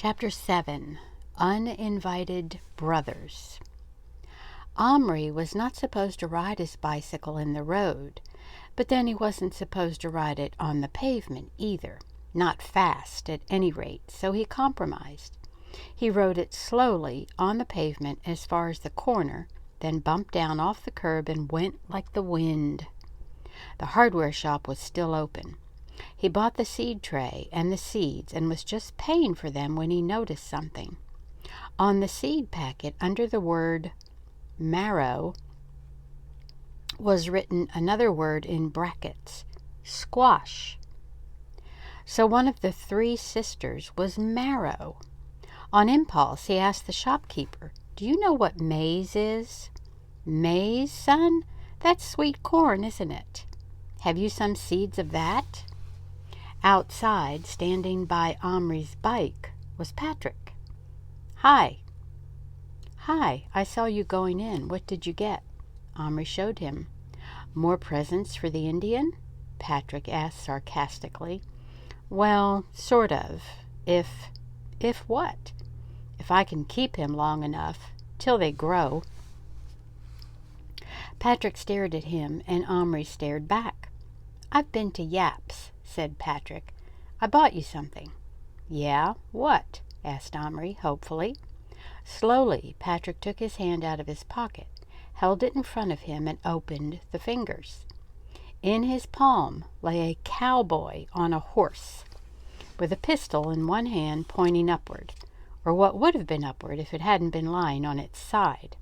Chapter 7. Uninvited Brothers. Omri was not supposed to ride his bicycle in the road, but then he wasn't supposed to ride it on the pavement either, not fast at any rate, so he compromised. He rode it slowly on the pavement as far as the corner, then bumped down off the curb and went like the wind. The hardware shop was still open. He bought the seed tray and the seeds and was just paying for them when he noticed something. On the seed packet, under the word marrow, was written another word in brackets, squash. So one of the three sisters was Marrow. On impulse, he asked the shopkeeper, "Do you know what maize is?" "Maize, son? That's sweet corn, isn't it? Have you some seeds of that?" Outside, standing by Omri's bike, was Patrick. "Hi." "Hi, I saw you going in. What did you get?" Omri showed him. "More presents for the Indian?" Patrick asked sarcastically. "Well, sort of. If what? If I can keep him long enough, till they grow." Patrick stared at him, and Omri stared back. "I've been to Yap's," said Patrick. "I bought you something." "Yeah? What?" asked Omri, hopefully. Slowly, Patrick took his hand out of his pocket, held it in front of him, and opened the fingers. In his palm lay a cowboy on a horse, with a pistol in one hand pointing upward, or what would have been upward if it hadn't been lying on its side.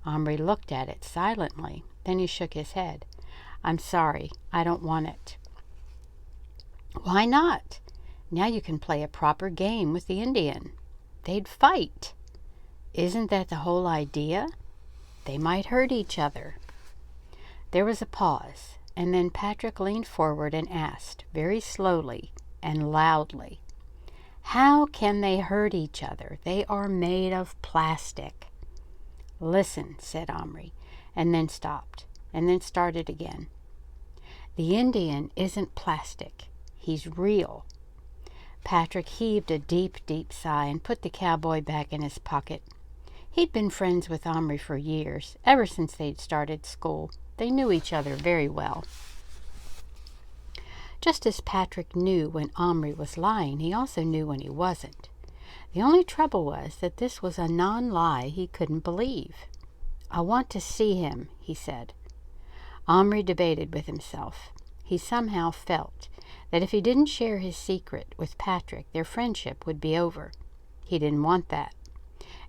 Omri looked at it silently. Then he shook his head. "I'm sorry, I don't want it." "Why not? Now you can play a proper game with the Indian. They'd fight. Isn't that the whole idea? They might hurt each other." There was a pause, and then Patrick leaned forward and asked, very slowly and loudly, "How can they hurt each other? They are made of plastic." "Listen," said Omri, and then stopped, and then started again. "The Indian isn't plastic. He's real." Patrick heaved a deep, deep sigh and put the cowboy back in his pocket. He'd been friends with Omri for years, ever since they'd started school. They knew each other very well. Just as Patrick knew when Omri was lying, he also knew when he wasn't. The only trouble was that this was a non-lie he couldn't believe. "I want to see him," he said. Omri debated with himself. He somehow felt that if he didn't share his secret with Patrick, their friendship would be over. He didn't want that.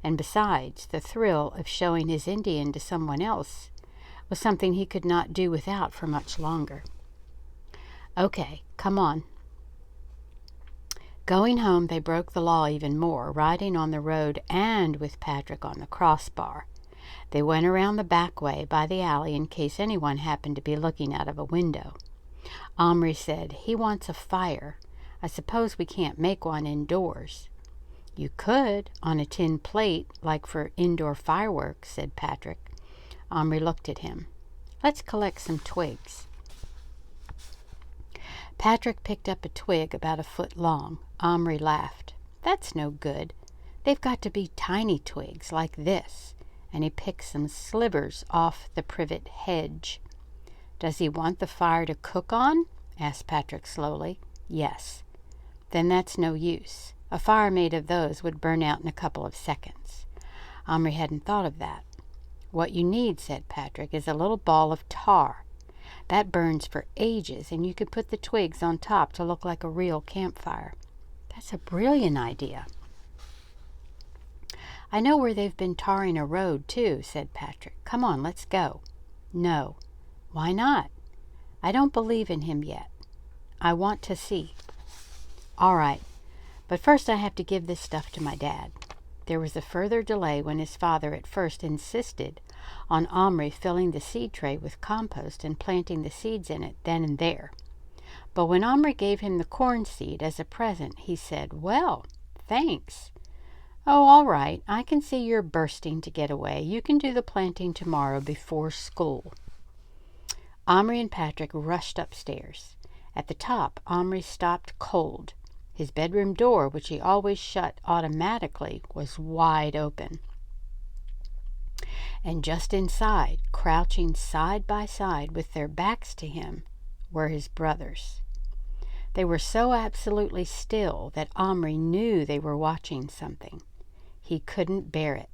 And besides, the thrill of showing his Indian to someone else was something he could not do without for much longer. "Okay, come on." Going home, they broke the law even more, riding on the road and with Patrick on the crossbar. They went around the back way by the alley in case anyone happened to be looking out of a window. Omri said, "He wants a fire. I suppose we can't make one indoors." "You could, on a tin plate, like for indoor fireworks," said Patrick. Omri looked at him. "Let's collect some twigs." Patrick picked up a twig about a foot long. Omri laughed. "That's no good. They've got to be tiny twigs like this," and he picked some slivers off the privet hedge. "Does he want the fire to cook on?" asked Patrick slowly. "Yes." "Then that's no use. A fire made of those would burn out in a couple of seconds." Omri hadn't thought of that. "What you need," said Patrick, "is a little ball of tar. That burns for ages, and you could put the twigs on top to look like a real campfire." "That's a brilliant idea." "I know where they've been tarring a road, too," said Patrick. "Come on, let's go." "No." "Why not?" "I don't believe in him yet. I want to see." "All right, but first I have to give this stuff to my dad." There was a further delay when his father at first insisted on Omri filling the seed tray with compost and planting the seeds in it then and there. But when Omri gave him the corn seed as a present, he said, "Well, thanks." "Oh, all right. I can see you're bursting to get away. You can do the planting tomorrow before school." Omri and Patrick rushed upstairs. At the top, Omri stopped cold. His bedroom door, which he always shut automatically, was wide open. And just inside, crouching side by side with their backs to him, were his brothers. They were so absolutely still that Omri knew they were watching something. He couldn't bear it.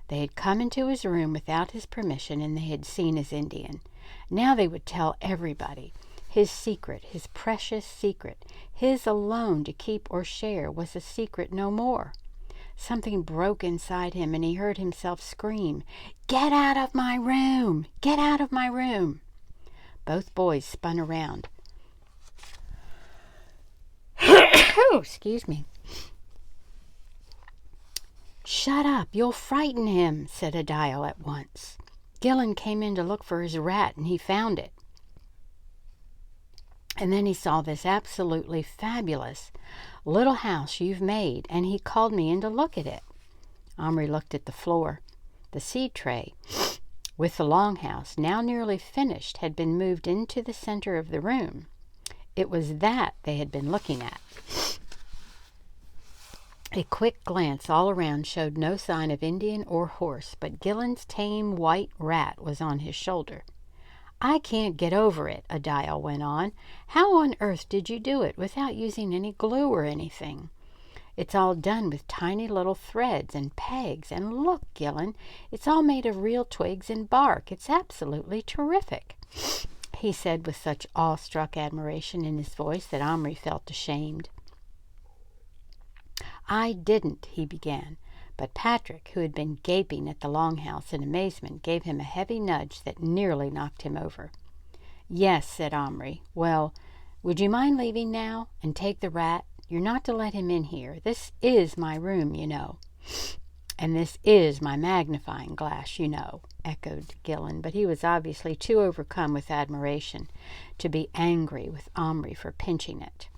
They had come into his room without his permission, and they had seen his Indian. Now they would tell everybody. His secret, his precious secret, his alone to keep or share, was a secret no more. Something broke inside him, and he heard himself scream, "Get out of my room! Get out of my room!" Both boys spun around. Excuse me. "Shut up, you'll frighten him," said Adile at once. "Gillen came in to look for his rat, and he found it. And then he saw this absolutely fabulous little house you've made, and he called me in to look at it." Omri looked at the floor. The seed tray with the longhouse, now nearly finished, had been moved into the center of the room. It was that they had been looking at. A quick glance all around showed no sign of Indian or horse, but Gillen's tame white rat was on his shoulder. "I can't get over it," Adile went on. "How on earth did you do it without using any glue or anything? It's all done with tiny little threads and pegs. And look, Gillen, it's all made of real twigs and bark. It's absolutely terrific," he said with such awestruck admiration in his voice that Omri felt ashamed. "I didn't," he began, but Patrick, who had been gaping at the longhouse in amazement, gave him a heavy nudge that nearly knocked him over. "Yes," said Omri. "Well, would you mind leaving now and take the rat? You're not to let him in here. This is my room, you know." "And this is my magnifying glass, you know," echoed Gillen, but he was obviously too overcome with admiration to be angry with Omri for pinching it.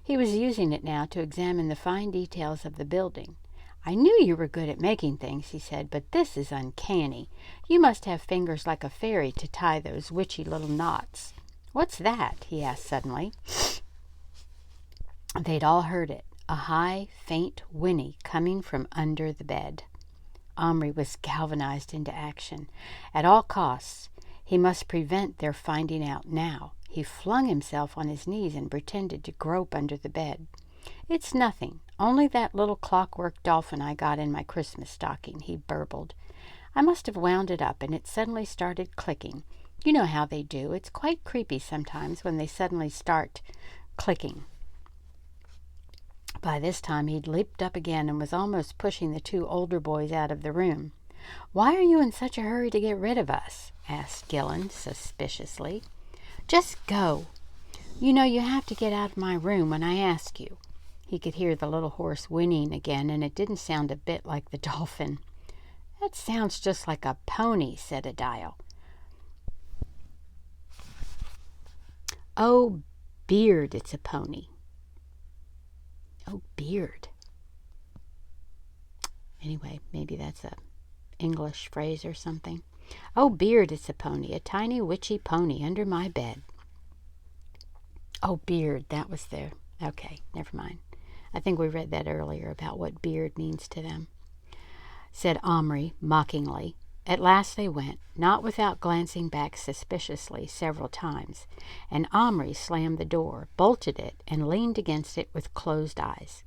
He was using it now to examine the fine details of the building. "I knew you were good at making things," he said, "but this is uncanny. You must have fingers like a fairy to tie those witchy little knots. What's that?" he asked suddenly. They'd all heard it, a high, faint whinny coming from under the bed. Omri was galvanized into action. At all costs, he must prevent their finding out now. He flung himself on his knees and pretended to grope under the bed. "It's nothing, only that little clockwork dolphin I got in my Christmas stocking," he burbled. "I must have wound it up, and it suddenly started clicking. You know how they do. It's quite creepy sometimes when they suddenly start clicking." By this time he'd leaped up again and was almost pushing the two older boys out of the room. "Why are you in such a hurry to get rid of us?" asked Gillen suspiciously. "Just go. You know you have to get out of my room when I ask you." He could hear the little horse whinnying again, and it didn't sound a bit like the dolphin. "That sounds just like a pony," said Adile. "Oh, Beard, it's a pony." "Oh, Beard." Anyway, maybe that's a English phrase or something. "Oh, Beard, it's a pony, a tiny witchy pony under my bed." Oh, Beard, that was there. Okay, never mind. I think we read that earlier about what beard means to them, said Omri mockingly. At last they went, not without glancing back suspiciously several times, and Omri slammed the door, bolted it, and leaned against it with closed eyes.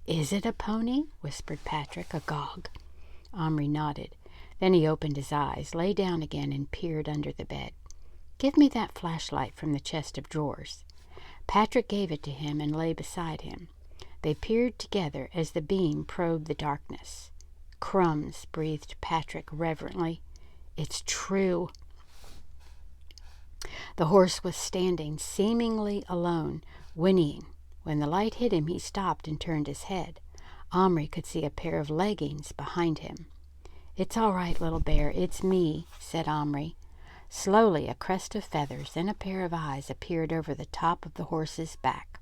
"Is it a pony?" whispered Patrick, agog. Omri nodded. Then he opened his eyes, lay down again, and peered under the bed. "Give me that flashlight from the chest of drawers." Patrick gave it to him and lay beside him. They peered together as the beam probed the darkness. "Crumbs," breathed Patrick reverently. "It's true." The horse was standing, seemingly alone, whinnying. When the light hit him, he stopped and turned his head. Omri could see a pair of leggings behind him. "It's all right, little bear, it's me," said Omri. Slowly, a crest of feathers, then a pair of eyes appeared over the top of the horse's back.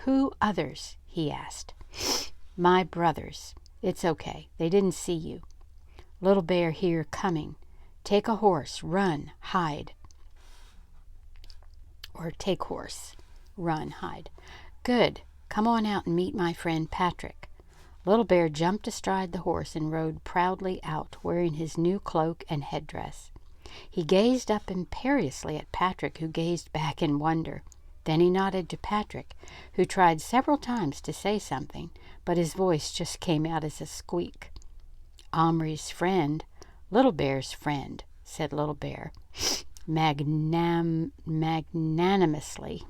"Who others?" he asked. "My brothers. It's okay. They didn't see you. Little bear here coming. Take a horse, run, hide." Or take horse, run, hide. "Good. Come on out and meet my friend Patrick." Little Bear jumped astride the horse and rode proudly out, wearing his new cloak and headdress. He gazed up imperiously at Patrick, who gazed back in wonder. Then he nodded to Patrick, who tried several times to say something, but his voice just came out as a squeak. "Omri's friend, Little Bear's friend," said Little Bear, magnanimously.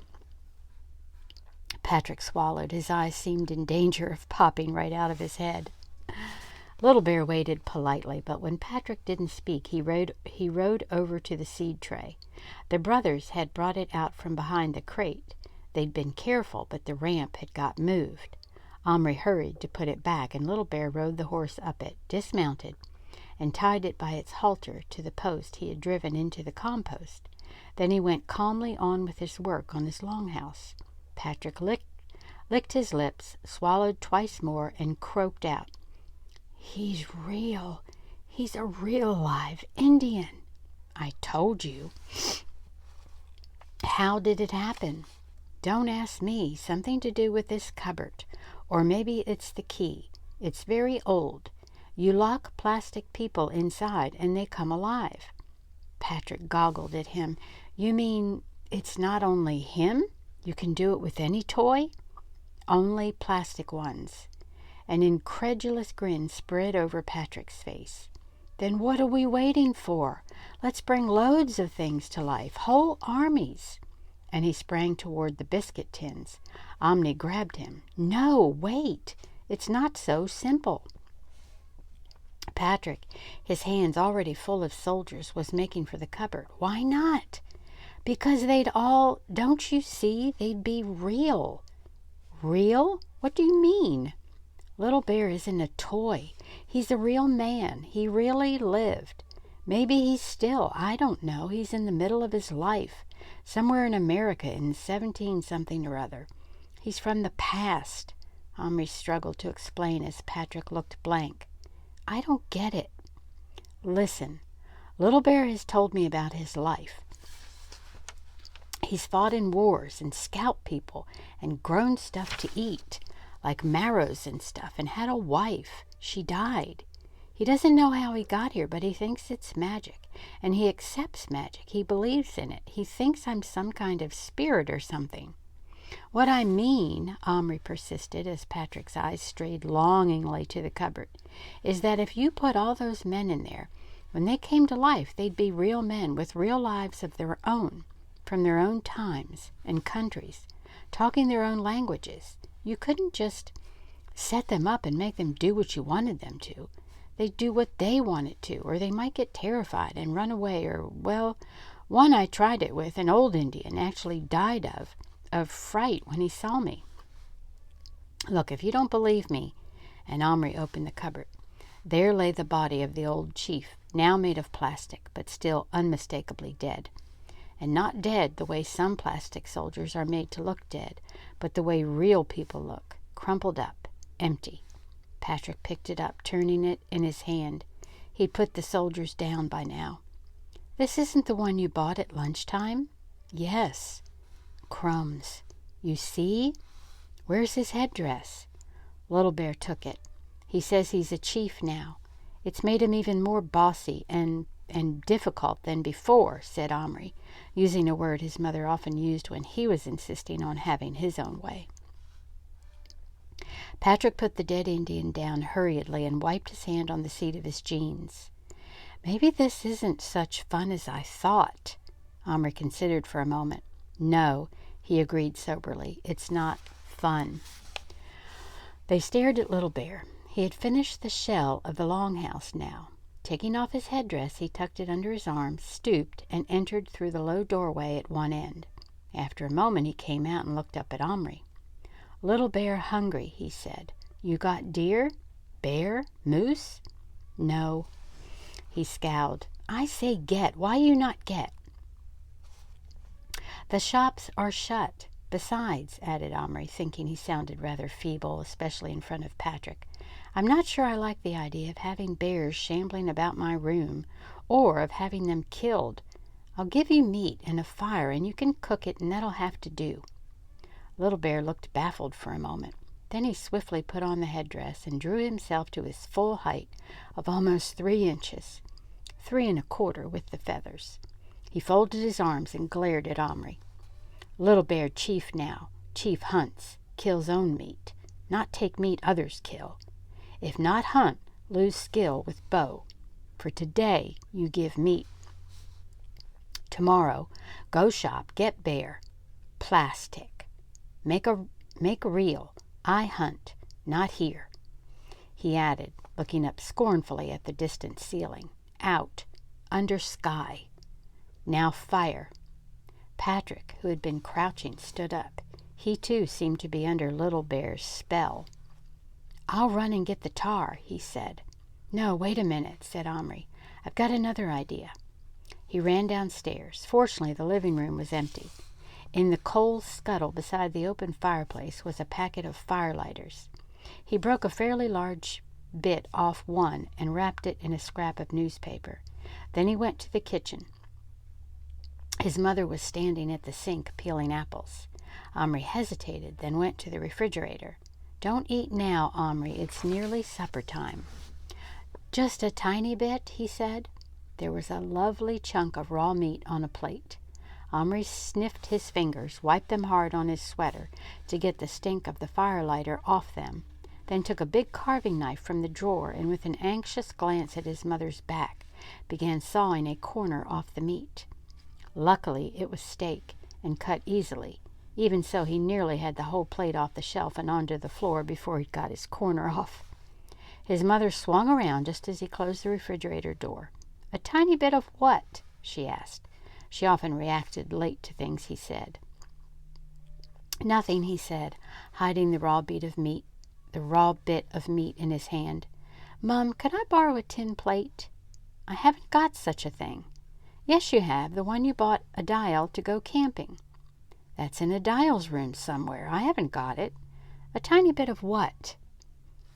Patrick swallowed. His eyes seemed in danger of popping right out of his head. Little Bear waited politely, but when Patrick didn't speak, he rode over to the seed tray. The brothers had brought it out from behind the crate. They'd been careful, but the ramp had got moved. Omri hurried to put it back, and Little Bear rode the horse up it, dismounted, and tied it by its halter to the post he had driven into the compost. Then he went calmly on with his work on his longhouse. Patrick licked his lips, swallowed twice more, and croaked out, "He's real. He's a real live Indian." "I told you." "How did it happen?" "Don't ask me. Something to do with this cupboard. Or maybe it's the key. It's very old. You lock plastic people inside and they come alive." Patrick goggled at him. "You mean it's not only him? You can do it with any toy?" "Only plastic ones." An incredulous grin spread over Patrick's face. "Then what are we waiting for? Let's bring loads of things to life, whole armies." And he sprang toward the biscuit tins. Omni grabbed him. "No, wait. It's not so simple." Patrick, his hands already full of soldiers, was making for the cupboard. "Why not?" "Because don't you see, they'd be real." "Real? What do you mean?" "Little Bear isn't a toy. He's a real man. He really lived. Maybe he's still. I don't know. He's in the middle of his life, somewhere in America in 17-something or other. He's from the past." Omri struggled to explain as Patrick looked blank. "I don't get it." "Listen, Little Bear has told me about his life. He's fought in wars and scalped people and grown stuff to eat, like marrows and stuff, and had a wife. She died. He doesn't know how he got here, but he thinks it's magic, and he accepts magic. He believes in it. He thinks I'm some kind of spirit or something." "What I mean," Omri persisted as Patrick's eyes strayed longingly to the cupboard, "is that if you put all those men in there, when they came to life, they'd be real men with real lives of their own, from their own times and countries, talking their own languages. You couldn't just set them up and make them do what you wanted them to. They'd do what they wanted to, or they might get terrified and run away, or, well, one I tried it with, an old Indian, actually died of fright when he saw me. Look, if you don't believe me," and Omri opened the cupboard. There lay the body of the old chief, now made of plastic, but still unmistakably dead. And not dead the way some plastic soldiers are made to look dead, but the way real people look, crumpled up, empty. Patrick picked it up, turning it in his hand. He'd put the soldiers down by now. "This isn't the one you bought at lunchtime?" "Yes." "Crumbs. You see? Where's his headdress?" Little Bear took it. "He says he's a chief now. It's made him even more bossy and difficult than before," said Omri, using a word his mother often used when he was insisting on having his own way. Patrick put the dead Indian down hurriedly and wiped his hand on the seat of his jeans. "Maybe this isn't such fun as I thought." Omri considered for a moment. "No," he agreed soberly, "it's not fun." They stared at Little Bear. He had finished the shell of the longhouse now. Taking off his headdress, he tucked it under his arm, stooped, and entered through the low doorway at one end. After a moment he came out and looked up at Omri. "Little Bear hungry," he said. "You got deer? Bear? Moose?" "No." He scowled. "I say get. Why you not get?" "The shops are shut. Besides," added Omri, thinking he sounded rather feeble, especially in front of Patrick, "I'm not sure I like the idea of having bears shambling about my room, or of having them killed. I'll give you meat and a fire, and you can cook it, and that'll have to do." Little Bear looked baffled for a moment. Then he swiftly put on the headdress and drew himself to his full height of almost 3 inches, 3 1/4 with the feathers. He folded his arms and glared at Omri. Little Bear chief now. Chief hunts, kills own meat, not take meat others kill. If not hunt, lose skill with bow. For today you give meat. Tomorrow, go shop, get bear. Plastic. Make real. I hunt, not here. He added, looking up scornfully at the distant ceiling. Out, under sky. Now fire. Patrick, who had been crouching, stood up. He too seemed to be under Little Bear's spell. I'll run and get the tar, he said. No, wait a minute, said Omri. I've got another idea. He ran downstairs. Fortunately, the living room was empty. In the coal scuttle beside the open fireplace was a packet of firelighters. He broke a fairly large bit off one and wrapped it in a scrap of newspaper. Then he went to the kitchen. His mother was standing at the sink peeling apples. Omri hesitated, then went to the refrigerator. Don't eat now, Omri. It's nearly supper time. Just a tiny bit, he said. There was a lovely chunk of raw meat on a plate. Omri sniffed his fingers, wiped them hard on his sweater to get the stink of the firelighter off them, then took a big carving knife from the drawer and with an anxious glance at his mother's back, began sawing a corner off the meat. Luckily, it was steak and cut easily. Even so, he nearly had the whole plate off the shelf and onto the floor before he'd got his corner off. His mother swung around just as he closed the refrigerator door. A tiny bit of what? She asked. She often reacted late to things he said. Nothing, he said, hiding the raw bit of meat in his hand. Mum, could I borrow a tin plate? I haven't got such a thing. Yes, you have, the one you bought Adile to go camping. That's in Adile's room somewhere. I haven't got it. A tiny bit of what?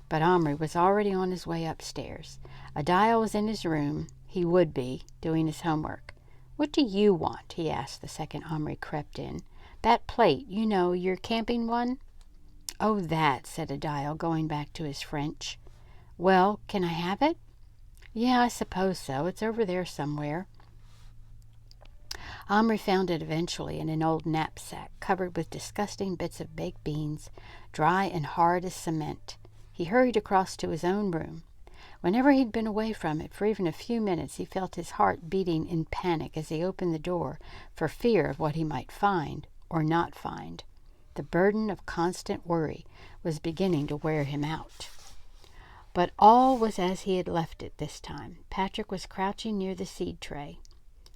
But Omri was already on his way upstairs. Adile was in his room. He would be, doing his homework. What do you want? He asked the second Omri crept in. That plate, you know, your camping one? Oh, that, said Adile, going back to his French. Well, can I have it? Yeah, I suppose so. It's over there somewhere. Omri found it eventually in an old knapsack covered with disgusting bits of baked beans, dry and hard as cement. He hurried across to his own room. Whenever he'd been away from it for even a few minutes, he felt his heart beating in panic as he opened the door for fear of what he might find or not find. The burden of constant worry was beginning to wear him out. But all was as he had left it this time. Patrick was crouching near the seed tray.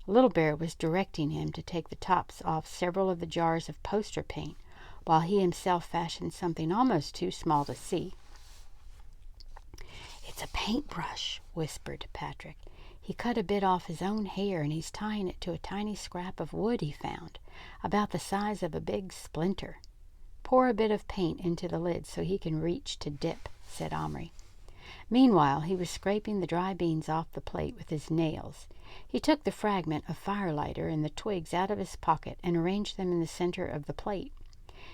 Little Bear was directing him to take the tops off several of the jars of poster paint, while he himself fashioned something almost too small to see. It's a paintbrush, whispered Patrick. He cut a bit off his own hair, and he's tying it to a tiny scrap of wood he found, about the size of a big splinter. Pour a bit of paint into the lid so he can reach to dip, said Omri. Meanwhile, he was scraping the dry beans off the plate with his nails. He took the fragment of firelighter and the twigs out of his pocket and arranged them in the center of the plate.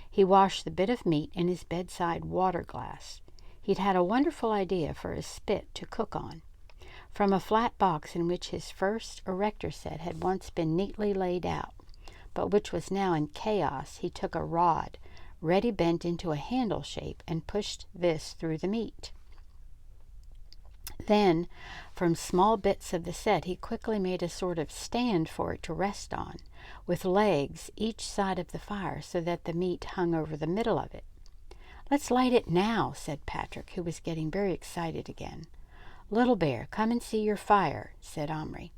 He washed the bit of meat in his bedside water glass. He'd had a wonderful idea for a spit to cook on. From a flat box in which his first erector set had once been neatly laid out, but which was now in chaos, he took a rod, ready bent into a handle shape, and pushed this through the meat. Then, from small bits of the set, he quickly made a sort of stand for it to rest on, with legs each side of the fire so that the meat hung over the middle of it. Let's light it now, said Patrick, who was getting very excited again. Little Bear, come and see your fire, said Omri.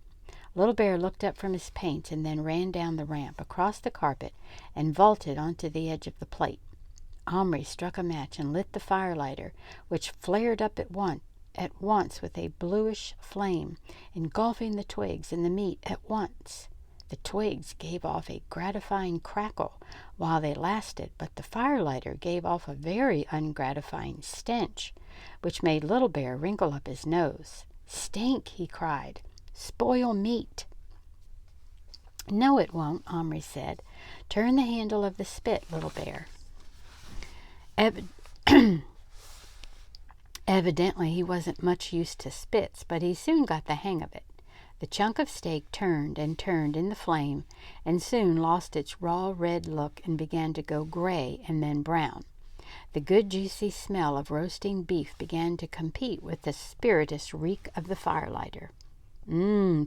Little Bear looked up from his paint and then ran down the ramp, across the carpet, and vaulted onto the edge of the plate. Omri struck a match and lit the firelighter, which flared up at once with a bluish flame, engulfing the twigs and the meat at once. The twigs gave off a gratifying crackle while they lasted, but the firelighter gave off a very ungratifying stench, which made Little Bear wrinkle up his nose. Stink, he cried. Spoil meat. No, it won't, Omri said. Turn the handle of the spit, Little Bear. Ev- Evidently he wasn't much used to spits, but he soon got the hang of it. The chunk of steak turned and turned in the flame, and soon lost its raw red look and began to go gray and then brown. The good juicy smell of roasting beef began to compete with the spirituous reek of the firelighter.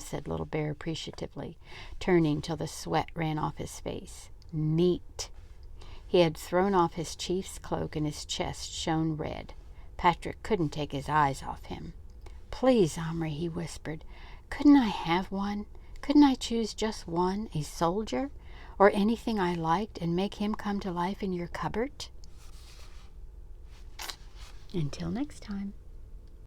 Said Little Bear appreciatively, turning till the sweat ran off his face. Meat. He had thrown off his chief's cloak, and his chest shone red. Patrick couldn't take his eyes off him. "Please, Omri," he whispered, "couldn't I have one? Couldn't I choose just one, a soldier, or anything I liked, and make him come to life in your cupboard?" Until next time.